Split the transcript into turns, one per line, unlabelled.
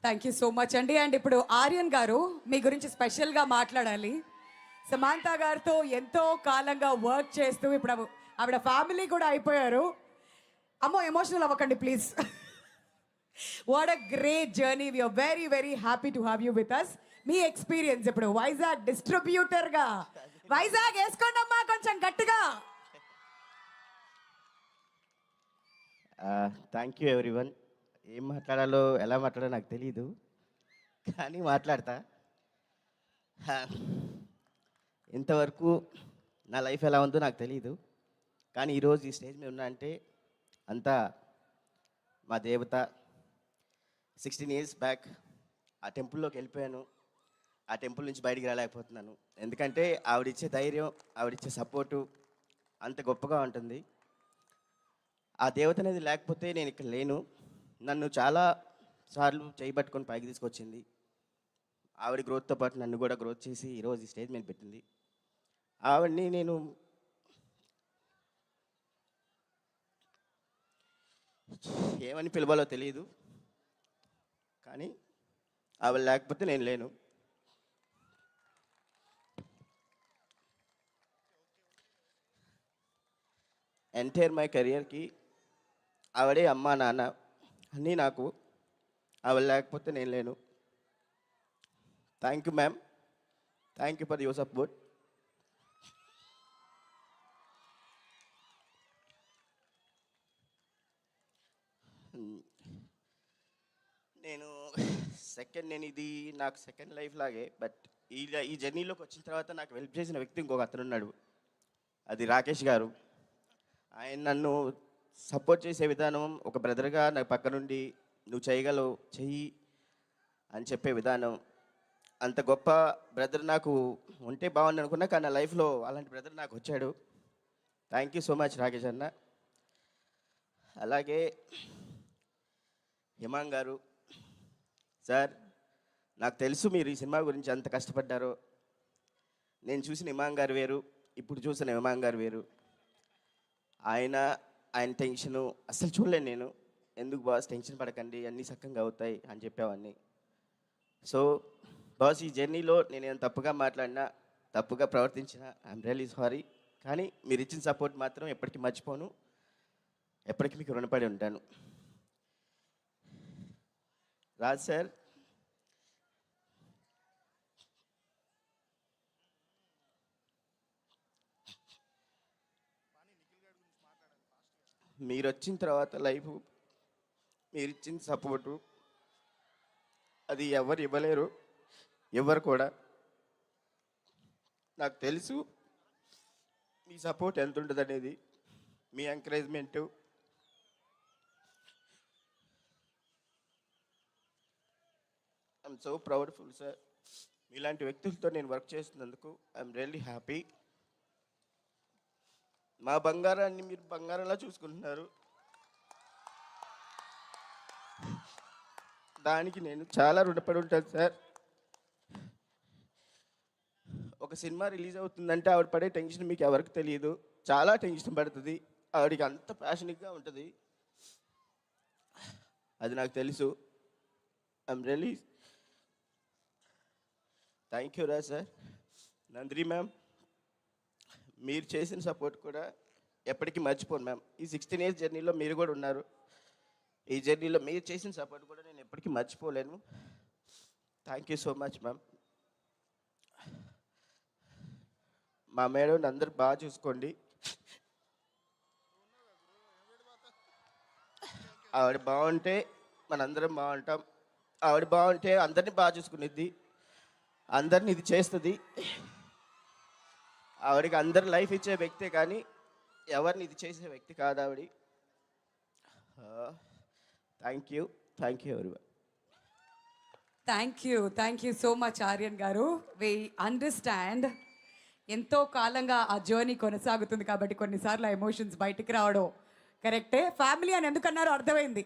Thank you so much అండి. And ఇప్పుడు ఆర్యన్ గారు మీ గురించి స్పెషల్గా మాట్లాడాలి. సమాంత గారితో ఎంతో కాలంగా వర్క్ చేస్తూ ఇప్పుడు ఆవిడ ఫ్యామిలీ కూడా అయిపోయారు. అమ్మో ఎమోషనల్ అవ్వకండి please. What a great journey. We're very very happy to have you with us. మీ ఎక్స్పీరియన్స్ ఇప్పుడు వైజాగ్ డిస్ట్రిబ్యూటర్గా. వైజాగ్ వేసుకోండి అమ్మా కొంచెం గట్టిగా.
Thank you everyone. ఏం మాట్లాడాలో ఎలా మాట్లాడాలో నాకు తెలీదు, కానీ మాట్లాడతా. ఇంతవరకు నా లైఫ్ ఎలా ఉందో నాకు తెలీదు, కానీ ఈరోజు ఈ స్టేజ్ మీద ఉన్నా అంటే అంతా మా దేవత. 16 years బ్యాక్ ఆ టెంపుల్లోకి వెళ్ళిపోయాను. ఆ టెంపుల్ నుంచి బయటికి రాలేకపోతున్నాను, ఎందుకంటే ఆవిడిచ్చే ధైర్యం, ఆవిడిచ్చే సపోర్టు అంత గొప్పగా ఉంటుంది. ఆ దేవత అనేది లేకపోతే నేను ఇక్కడ లేను. నన్ను చాలా సార్లు చేయబట్టుకొని పైకి తీసుకొచ్చింది. ఆవిడ గ్రోత్తో పాటు నన్ను కూడా గ్రోత్ చేసి ఈరోజు ఈ స్టేజ్ మీద పెట్టింది. ఆవిడని నేను ఏమని పిలవాలో తెలియదు, కానీ ఆవిడ లేకపోతే నేను లేను. ఎంటైర్ మై కెరియర్కి ఆవిడే అమ్మ నాన్న అన్నీ నాకు. ఆవిడ లేకపోతే నేను లేను. Thank you ma'am, thank you for your support. నేను ఇది నాకు సెకండ్ లైఫ్ లాగే. బట్ ఈ జర్నీలోకి వచ్చిన తర్వాత నాకు హెల్ప్ చేసిన వ్యక్తి ఇంకొక అతను ఉన్నాడు, అది రాకేష్ గారు. ఆయన నన్ను సపోర్ట్ చేసే విధానం, ఒక బ్రదర్గా నాకు పక్క నుండి నువ్వు చేయగలవు చెయ్యి అని చెప్పే విధానం, అంత గొప్ప బ్రదర్ నాకు ఉంటే బాగుంది అనుకున్నా, కానీ నా లైఫ్లో అలాంటి బ్రదర్ నాకు వచ్చాడు. Thank you so much Rakesh అన్న. అలాగే హిమాంగ్ గారు సార్, నాకు తెలుసు మీరు ఈ సినిమా గురించి ఎంత కష్టపడ్డారో. నేను చూసిన హిమాంగ్ గారు వేరు, ఇప్పుడు చూసిన హిమాంగ్ గారు వేరు. ఆయన టెన్షను అస్సలు చూడలేను నేను. ఎందుకు బాస్ టెన్షన్ పడకండి, అన్నీ సక్కంగా అవుతాయి అని చెప్పేవాడిని. సో బాస్, ఈ జర్నీలో నేను ఏమైనా తప్పుగా మాట్లాడినా, తప్పుగా ప్రవర్తించినా ఐఎమ్ రియల్లీ సారీ. కానీ మీరు ఇచ్చిన సపోర్ట్ మాత్రం ఎప్పటికీ మర్చిపోను, ఎప్పటికీ మీకు రుణపడి ఉంటాను. రాజ్ సార్, మీరు వచ్చిన తర్వాత లైఫ్, మీరు ఇచ్చిన సపోర్టు అది ఎవరు ఇవ్వలేరు, ఎవరు కూడా. నాకు తెలుసు మీ సపోర్ట్ ఎంత ఉంటుంది అనేది, మీ encouragement. I am so proudful sir. మీలాంటి వ్యక్తులతో నేను వర్క్ చేస్తున్నందుకు ఐఎమ్ రియల్లీ హ్యాపీ. మా బంగారాన్ని మీరు బంగారంలా చూసుకుంటున్నారు, దానికి నేను చాలా రుణపడి ఉంటాను సార్. ఒక సినిమా రిలీజ్ అవుతుందంటే ఆవిడ పడే టెన్షన్ మీకు ఎవరికి తెలియదు, చాలా టెన్షన్ పడుతుంది. ఆవిడకి అంత ప్యాషనిక్గా ఉంటుంది, అది నాకు తెలుసు. ఐఎమ్ రియల్లీ థ్యాంక్ యూ రా సార్. నందిని మ్యామ్, మీరు చేసిన సపోర్ట్ కూడా ఎప్పటికీ మర్చిపోను మ్యామ్. ఈ 16 years జర్నీలో మీరు కూడా ఉన్నారు. ఈ జర్నీలో మీరు చేసిన సపోర్ట్ కూడా నేను ఎప్పటికీ మర్చిపోలేను. Thank you so much ma'am. మా మేడం అందరు బాగా చూసుకోండి. ఆవిడ బాగుంటే మనందరం బాగుంటాం. ఆవిడ బాగుంటే అందరినీ బాగా చూసుకునేది, అందరిని ఇది చేస్తుంది. ఆవిడకి అందరు లైఫ్ ఇచ్చే వ్యక్తే, కానీ ఎవరిని ఇది చేసే వ్యక్తి కాదు ఆవిడ. Thank you everyone.
Thank you so much Aryan గారు. వి అండర్స్టాండ్ ఎంతో కాలంగా ఆ జర్నీ కొనసాగుతుంది కాబట్టి కొన్నిసార్లు ఆ ఎమోషన్స్ బయటికి రావడం కరెక్టే. ఫ్యామిలీ అని ఎందుకన్నారో అర్థమైంది.